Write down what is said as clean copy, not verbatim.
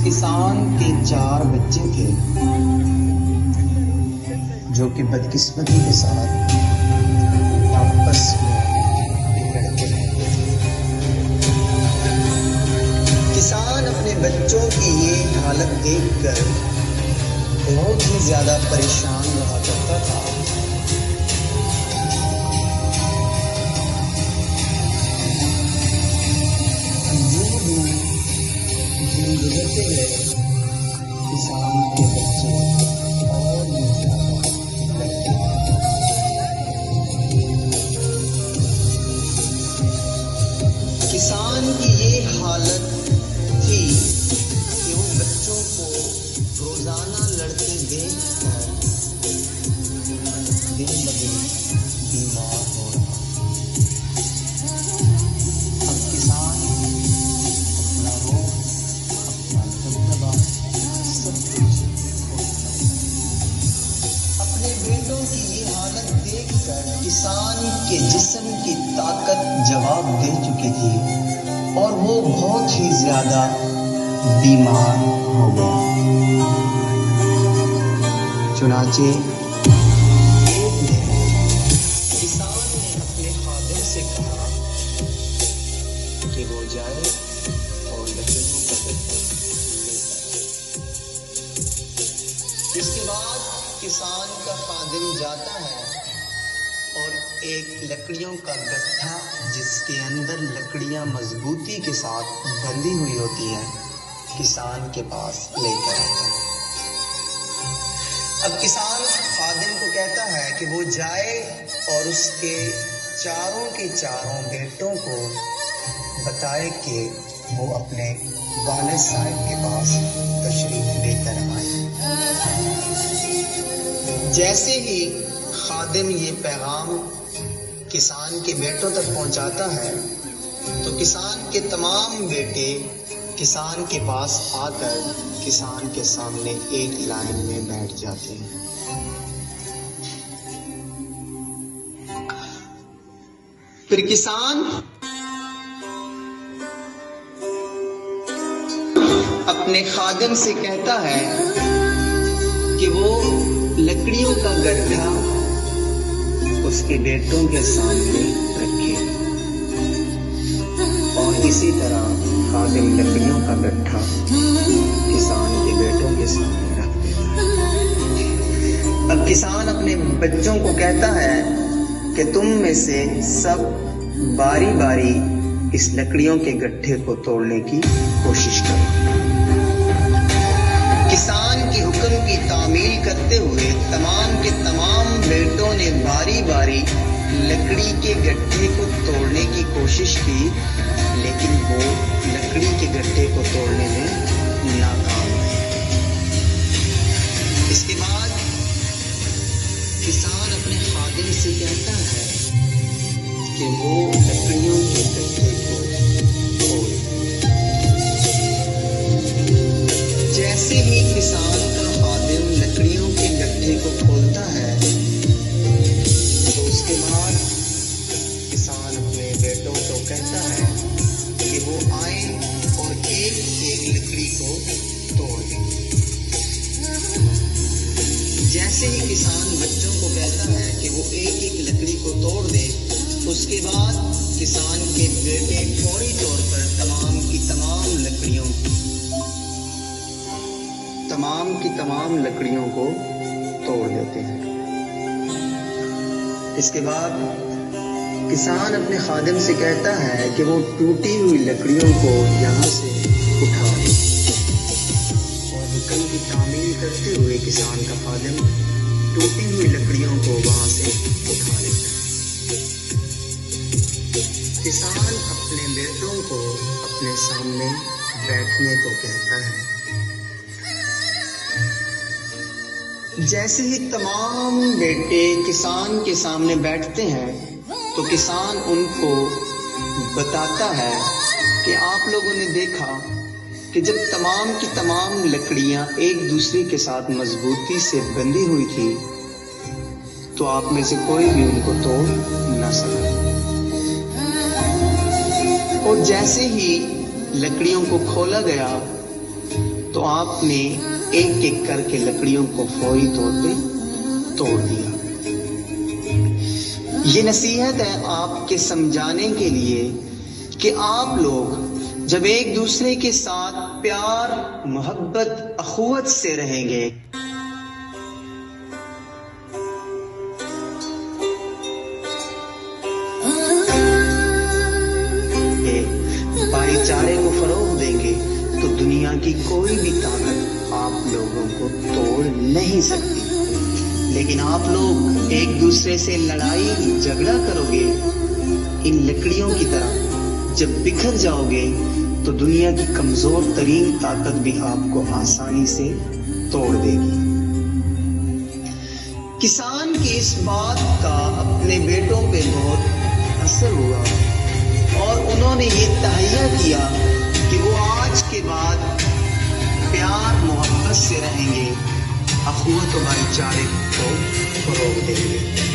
किसान के 4 बच्चे थे जो कि बदकिस्मती के साथ आपस में लड़ते रहते थे। किसान अपने बच्चों की ये हालत देखकर बहुत ही ज्यादा परेशान रहा करता था। दिन गुजरते गए, किसान के बच्चे और भी ज्यादा लड़ते गए। किसान की ये हालत थी कि वो बच्चों को रोजाना लड़ते देखकर दिन ब दिन बीमार हो रहा। अब किसान अपना रोग, अपना दबदबा सब कुछ खो चुका। अपने बेटों की ये हालत देखकर किसान के जिस्म की ताकत जवाब दे चुकी थी और वो बहुत ही ज्यादा बीमार हो गया। चुनाचे एक दिन किसान ने अपने खादिम से कहा कि वो जाए और लकड़ियों का गट्ठा लेकर आए। इसके बाद किसान का खादिम जाता है और एक लकड़ियों का गट्ठा जिसके अंदर लकड़ियां मजबूती के साथ बंधी हुई होती हैं, किसान के पास लेकर आता है। अब किसान खादिम को कहता है कि वो जाए और उसके चारों के चारों बेटों को बताए कि वो अपने वालिद साहब के पास तशरीफ लेकर आए। जैसे ही खादिम ये पैगाम किसान के बेटों तक पहुंचाता है तो किसान के तमाम बेटे किसान के पास आकर किसान के सामने एक लाइन में बैठ जाते हैं। फिर किसान अपने खादिम से कहता है कि वो लकड़ियों का गड्ढा उसके बेटों के सामने रखे और इसी तरह खादिम लकड़ियों का गड्ढा किसान के बेटों के सामने रख देता है। अब किसान अपने बच्चों को कहता है कि तुम में से सब बारी बारी इस लकड़ियों के गड्ढे को तोड़ने की कोशिश करो। किसान के हुक्म की तामील करते हुए तमाम के तमाम बेटों ने बारी बारी लकड़ी के गड्ढे को तोड़ने की कोशिश की, लेकिन वो लकड़ी के गड्ढे को तोड़ने में नाकाम रहे। इसके बाद किसान अपने खादिम से कहता है कि वो लकड़ियों के गड्ढे को तोड़े। जैसे ही किसान का खादिम लकड़ियों के गड्ढे को खोलता है तो उसके बाद किसान अपने बेटों को कहता है कि वो आए और एक एक लकड़ी को तोड़ दें। जैसे ही किसान बच्चों को कहता है कि वो एक एक लकड़ी को तोड़ दे, उसके बाद किसान के बेटे फौरी तौर पर तमाम की तमाम लकड़ियों को तोड़ देते हैं। इसके बाद किसान अपने खादिम से कहता है कि वो टूटी हुई लकड़ियों को यहाँ से उठा दे और हुक्म की तामील करते हुए किसान का खादिम टूटी हुई लकड़ियों को वहां से उठा लेता है। किसान अपने बेटों को अपने सामने बैठने को कहता है। जैसे ही तमाम बेटे किसान के सामने बैठते हैं तो किसान उनको बताता है कि आप लोगों ने देखा कि जब तमाम की तमाम लकड़ियां एक दूसरे के साथ मजबूती से बंधी हुई थी तो आप में से कोई भी उनको तोड़ न सका। और जैसे ही लकड़ियों को खोला गया तो आपने एक एक करके लकड़ियों को फौरी तौर पे तोड़ दिया। ये नसीहत है आपके समझाने के लिए कि आप लोग जब एक दूसरे के साथ प्यार, मोहब्बत, अखुवत से रहेंगे, भाईचारे को फरोग देंगे, तो दुनिया की कोई भी ताकत आप लोगों को तोड़ नहीं सकती। लेकिन आप लोग एक दूसरे से लड़ाई झगड़ा करोगे, इन लकड़ियों की तरह जब बिखर जाओगे, तो दुनिया की कमजोर तरीन ताकत भी आपको आसानी से तोड़ देगी। किसान की इस बात का अपने बेटों पे बहुत असर हुआ और उन्होंने ये तहैया किया कि वो आज के बाद प्यार, मोहब्बत से रहेंगे, अखुवत और भाईचारे को फरोग देंगे।